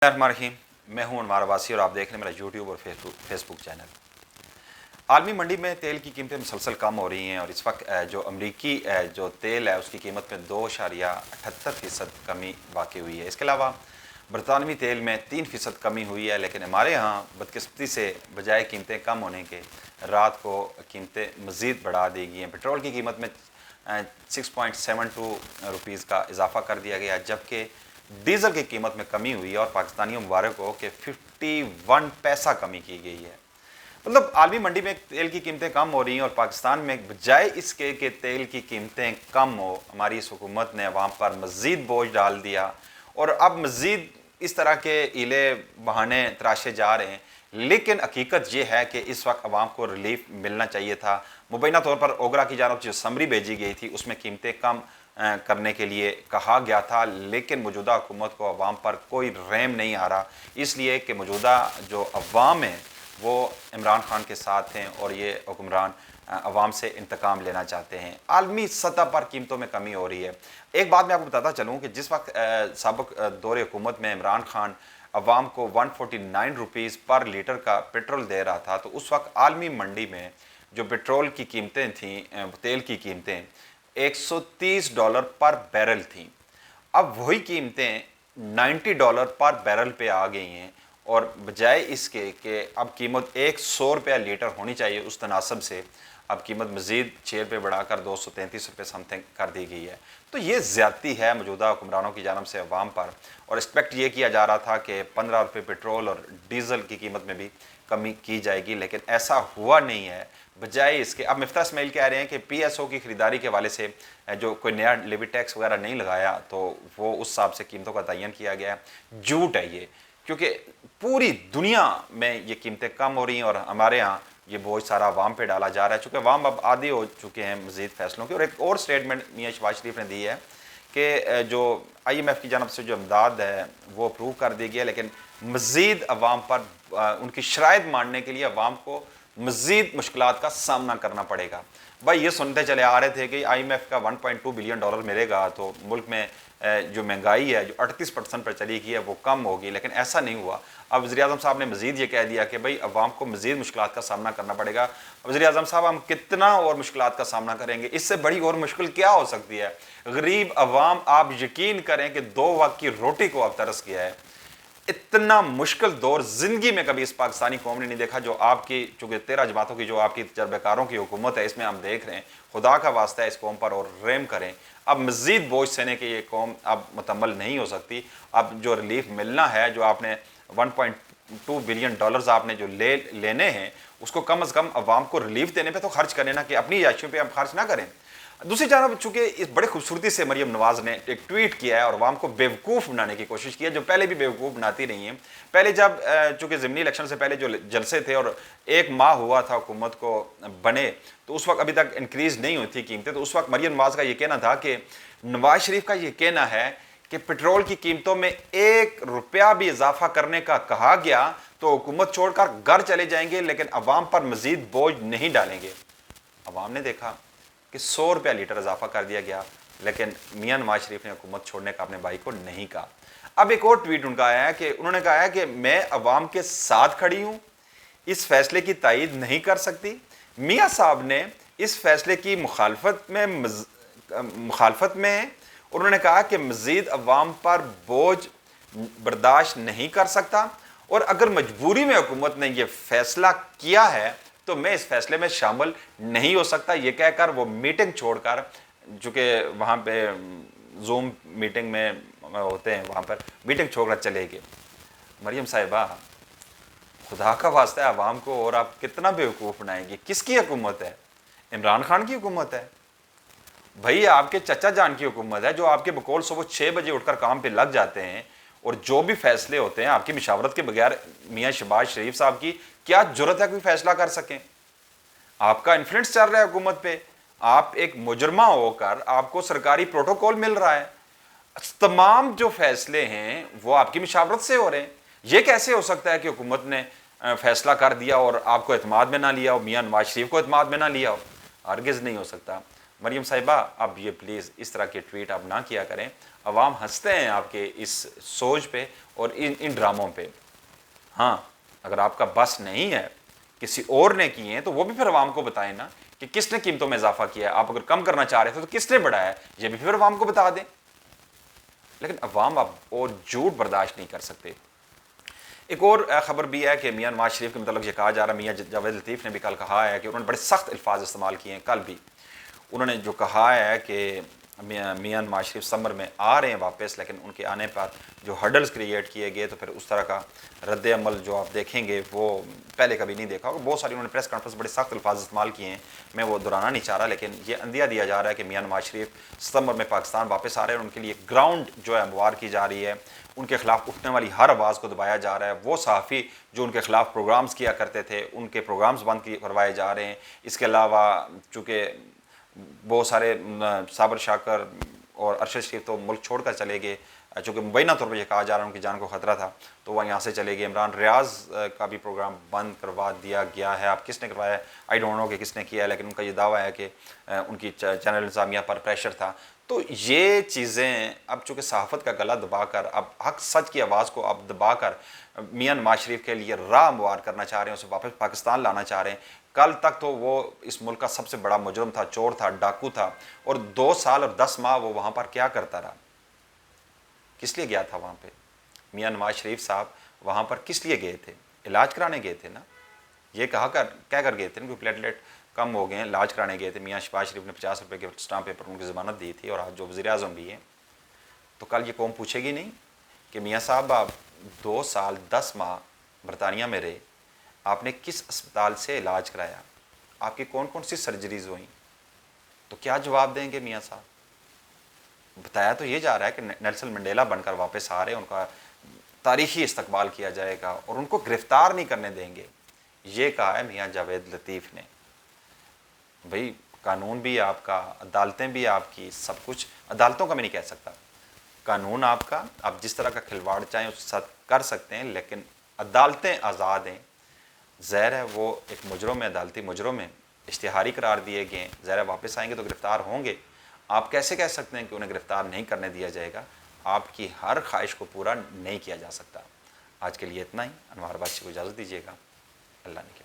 रहीम, मैं हूं अनवार अब्बासी और आप देख रहे हैं मेरा यूट्यूब और फेसबुक चैनल। आलमी मंडी में तेल की कीमतें मुसलसल कम हो रही हैं और इस वक्त जो अमरीकी जो तेल है उसकी कीमत में 2.78% कमी वाक़ हुई है। इसके अलावा बरतानवी तेल में 3% कमी हुई है, लेकिन हमारे यहाँ बदकिस्मती से बजाय कीमतें कम होने के रात को कीमतें मज़ीद बढ़ा दी गई हैं। पेट्रोल की कीमत में 6.72 रुपीज़ का इजाफा कर दिया गया, जबकि डीजल की कीमत में कमी हुई है और पाकिस्तानियों मुबारक हो कि 51 पैसा कमी की गई है। मतलब आलमी मंडी में तेल की कीमतें कम हो रही हैं और पाकिस्तान में बजाय इसके कि तेल की कीमतें कम हो, हमारी इस हुकूमत ने अवाम पर मज़ीद बोझ डाल दिया और अब मज़ीद इस तरह के हीले बहाने तराशे जा रहे हैं। लेकिन हकीकत ये है कि इस वक्त अवाम को रिलीफ मिलना चाहिए था। मुबैना तौर पर ओगरा की जानब जो समरी भेजी गई थी उसमें कीमतें कम करने के लिए कहा गया था, लेकिन मौजूदा हुकूमत को अवाम पर कोई रहम नहीं आ रहा, इसलिए कि मौजूदा जो अवाम है वो इमरान खान के साथ हैं और ये हुक्मरान अवाम से इंतकाम लेना चाहते हैं। आलमी सतह पर कीमतों में कमी हो रही है। एक बात मैं आपको बताता चलूँ कि जिस वक्त साबिक दौर हुकूमत में इमरान खान अवाम को 149 रुपीज़ पर लीटर का पेट्रोल दे रहा था, तो उस वक्त आलमी मंडी में जो पेट्रोल की कीमतें थीं, तेल की कीमतें $130 पर बैरल थी। अब वही कीमतें $90 पर बैरल पे आ गई हैं और बजाय इसके कि अब कीमत ₹100 लीटर होनी चाहिए, उस तनासब से अब कीमत मज़ीद ₹6 बढ़ाकर ₹233 समथिंग कर दी गई है। तो ये ज़्यादती है मौजूदा हुक्मरानों की जानब से अवाम पर, और एक्सपेक्ट ये किया जा रहा था कि ₹15 पेट्रोल और डीज़ल की कीमत में भी कमी की जाएगी, लेकिन ऐसा हुआ नहीं है। बजाय इसके अब मिफ्ता इस्माइल कह रहे हैं कि PSO की ख़रीदारी के हवाले से जो कोई नया लेवी टैक्स वगैरह नहीं लगाया, तो वो उस हिसाब से कीमतों का तयन किया गया है। झूठ है ये, क्योंकि पूरी दुनिया में ये कीमतें कम हो रही हैं और हमारे यहाँ ये बोझ सारा अवाम पे डाला जा रहा है, चूँकि अवाम अब आदी हो चुके हैं मज़ीद फैसलों के। और एक और स्टेटमेंट मियां शहबाज शरीफ ने दी है कि जो IMF की जानब से जो इमदाद है वो अप्रूव कर दी गई है, लेकिन मज़ीद अवाम पर उनकी शराइत मानने के लिए अवाम को मज़ीद मुश्किलात का सामना करना पड़ेगा। भाई ये सुनते चले आ रहे थे कि IMF का $1.2 बिलियन मिलेगा तो मुल्क में जो महंगाई है जो 38% पर चली गई है वो कम होगी, लेकिन ऐसा नहीं हुआ। अब वज़ीर-ए-आज़म साहब ने मज़ीद ये कह दिया कि भाई अवाम को मज़ीद मुश्किलात का सामना करना पड़ेगा। वज़ीर-ए-आज़म साहब, हम कितना और मुश्किलात का सामना करेंगे? इससे बड़ी और मुश्किल क्या हो सकती है? गरीब अवाम, आप यकीन करें कि 2 वक्त की रोटी को अब तरस गया है। इतना मुश्किल दौर ज़िंदगी में कभी इस पाकिस्तानी कौम ने नहीं देखा जो आपकी, चूँकि 13 जमातों की जो आपकी तजर्बेकारों की हुकूमत है, इसमें हम देख रहे हैं। खुदा का वास्ता है इस कौम पर और रहम करें। अब मज़ीद बोझ सहने की ये कौम अब मुतम्मल नहीं हो सकती। अब जो रिलीफ मिलना है, जो आपने $1.2 बिलियन आपने जो लेने हैं, उसको कम अज़ कम अवाम को रिलीफ देने पे तो खर्च करें ना, कि अपनी याशियों पे हम खर्च ना करें। दूसरी जानब चूँकि इस बड़े खूबसूरती से मरियम नवाज ने एक ट्वीट किया है और अवाम को बेवकूफ़ बनाने की कोशिश की है, जो पहले भी बेवकूफ़ बनाती रही हैं। पहले जब चूँकि ज़िमनी इलेक्शन से पहले जो जलसे थे और 1 माह हुआ था हुकूमत को बने, तो उस वक्त अभी तक इंक्रीज़ नहीं हुई थी कीमतें, तो उस वक्त मरियम नवाज का ये कहना था कि नवाज शरीफ का ये कहना है कि पेट्रोल की कीमतों में ₹1 भी इजाफा करने का कहा गया तो हुकूमत छोड़कर घर चले जाएंगे, लेकिन अवाम पर मज़ीद बोझ नहीं डालेंगे। अवाम ने देखा कि ₹100 लीटर इजाफा कर दिया गया, लेकिन मियां नवाज शरीफ ने हुकूमत छोड़ने का अपने भाई को नहीं कहा। अब एक और ट्वीट उनका आया है कि उन्होंने कहा है कि मैं अवाम के साथ खड़ी हूं, इस फैसले की तायीद नहीं कर सकती। मियां साहब ने इस फैसले की मुखालफत में उन्होंने कहा कि मज़ीद अवाम पर बोझ बर्दाश्त नहीं कर सकता और अगर मजबूरी में हुकूमत ने यह फैसला किया है तो मैं इस फैसले में शामिल नहीं हो सकता। ये कहकर वो मीटिंग छोड़कर, चूँकि वहाँ पे जूम मीटिंग में होते हैं, वहाँ पर मीटिंग छोड़कर चले गए। मरियम साहिबा, खुदा का वास्ता है अवाम को और आप कितना बेवकूफ़ बनाएंगे? किसकी हुकूमत है? इमरान खान की हुकूमत है भाई, आपके चचा जान की हुकूमत है, जो आपके बकौल सुबह 6 बजे उठकर काम पे लग जाते हैं और जो भी फैसले होते हैं आपकी मशावरत के बगैर मियां शहबाज शरीफ साहब की क्या जरूरत है कोई फैसला कर सकें? आपका इन्फ्लुएंस चल रहा है हुकूमत पे, आप एक मुजरमा होकर आपको सरकारी प्रोटोकॉल मिल रहा है, तमाम जो फैसले हैं वो आपकी मशावरत से हो रहे हैं। ये कैसे हो सकता है कि हुकूमत ने फैसला कर दिया और आपको एतमाद में ना लिया हो, मियां नवाज शरीफ को एतमाद में ना लिया हो? हरगिज़ नहीं हो सकता। مریم صاحبہ اب یہ پلیز اس طرح کے ٹویٹ آپ نہ کیا کریں، عوام ہنستے ہیں آپ کے اس سوچ پہ اور ان ڈراموں پہ۔ ہاں اگر آپ کا بس نہیں ہے، کسی اور نے کیے ہیں تو وہ بھی پھر عوام کو بتائیں نا کہ کس نے قیمتوں میں اضافہ کیا ہے۔ آپ اگر کم کرنا چاہ رہے تھے تو کس نے بڑھایا ہے، یہ بھی پھر عوام کو بتا دیں۔ لیکن عوام اب اور جھوٹ برداشت نہیں کر سکتے۔ ایک اور خبر بھی ہے کہ میاں نواز شریف کے متعلق یہ کہا جا رہا ہے، میاں جاوید لطیف نے بھی کل کہا ہے کہ انہوں نے بڑے سخت الفاظ استعمال کیے ہیں۔ کل بھی انہوں نے جو کہا ہے کہ میاں نواز شریف سمر میں آ رہے ہیں واپس، لیکن ان کے آنے پر جو ہرڈلز کریٹ کیے گئے تو پھر اس طرح کا رد عمل جو آپ دیکھیں گے وہ پہلے کبھی نہیں دیکھا ہوگا۔ بہت ساری انہوں نے پریس کانفرنس بڑے سخت الفاظ استعمال کیے ہیں، میں وہ دہرانا نہیں چاہ رہا، لیکن یہ اندیہ دیا جا رہا ہے کہ میاں نواز شریف ستمبر میں پاکستان واپس آ رہے ہیں، ان کے لیے گراؤنڈ جو ہے ہموار کی جا رہی ہے، ان کے خلاف اٹھنے والی ہر آواز کو دبایا جا رہا ہے۔ وہ صحافی جو ان کے خلاف پروگرامز کیا کرتے تھے ان کے پروگرامز بند کروائے جا رہے ہیں۔ اس کے علاوہ چونکہ بہت سارے صابر شاکر اور ارشد شریف تو ملک چھوڑ کر چلے گئے، چونکہ مبینہ طور پر یہ کہا جا رہا ہے ان کی جان کو خطرہ تھا تو وہ یہاں سے چلے گئے۔ عمران ریاض کا بھی پروگرام بند کروا دیا گیا ہے۔ اب کس نے کروایا ہے آئی ڈونٹ نو کہ کس نے کیا ہے، لیکن ان کا یہ دعویٰ ہے کہ ان کی چینل انتظامیہ پر پریشر تھا۔ تو یہ چیزیں اب چونکہ صحافت کا گلا دبا کر، اب حق سچ کی آواز کو اب دبا کر میاں نواز شریف کے لیے راہ ہموار کرنا چاہ رہے ہیں، اسے واپس پاکستان لانا چاہ رہے ہیں۔ کل تک تو وہ اس ملک کا سب سے بڑا مجرم تھا، چور تھا، ڈاکو تھا، اور 2 سال اور 10 ماہ وہ وہاں پر کیا کرتا رہا؟ کس لیے گیا تھا وہاں پہ؟ میاں نواز شریف صاحب وہاں پر کس لیے گئے تھے؟ علاج کرانے گئے تھے نا، یہ کہہ کر گئے تھے نا کہ پلیٹلیٹ کم ہو گئے ہیں، علاج کرانے گئے تھے۔ میاں شہباز شریف نے 50 روپے کے اسٹامپ پیپر ان کی ضمانت دی تھی، اور آج جو وزیر اعظم بھی ہیں، تو کل یہ قوم پوچھے گی نہیں کہ میاں صاحب آپ 2 سال 10 ماہ برطانیہ میں رہے، آپ نے کس اسپتال سے علاج کرایا، آپ کی کون کون سی سرجریز ہوئیں؟ تو کیا جواب دیں گے میاں صاحب؟ بتایا تو یہ جا رہا ہے کہ نیلسن منڈیلا بن کر واپس آ رہے ہیں، ان کا تاریخی استقبال کیا جائے گا اور ان کو گرفتار نہیں کرنے دیں گے، یہ کہا ہے میاں جاوید لطیف نے۔ بھئی قانون بھی آپ کا، عدالتیں بھی آپ کی، سب کچھ عدالتوں کا میں نہیں کہہ سکتا، قانون آپ کا، آپ جس طرح کا کھلواڑ چاہیں اس کے ساتھ کر سکتے ہیں، لیکن عدالتیں آزاد ہیں۔ ظاہر ہے وہ ایک مجرم ہے، عدالتی مجرم ہے، اشتہاری قرار دیے گئے ہیں، ظاہر ہے واپس آئیں گے تو گرفتار ہوں گے۔ آپ کیسے کہہ سکتے ہیں کہ انہیں گرفتار نہیں کرنے دیا جائے گا؟ آپ کی ہر خواہش کو پورا نہیں کیا جا سکتا۔ آج کے لیے اتنا ہی، انوار بادشاہ کو اجازت دیجیے گا، اللہ نے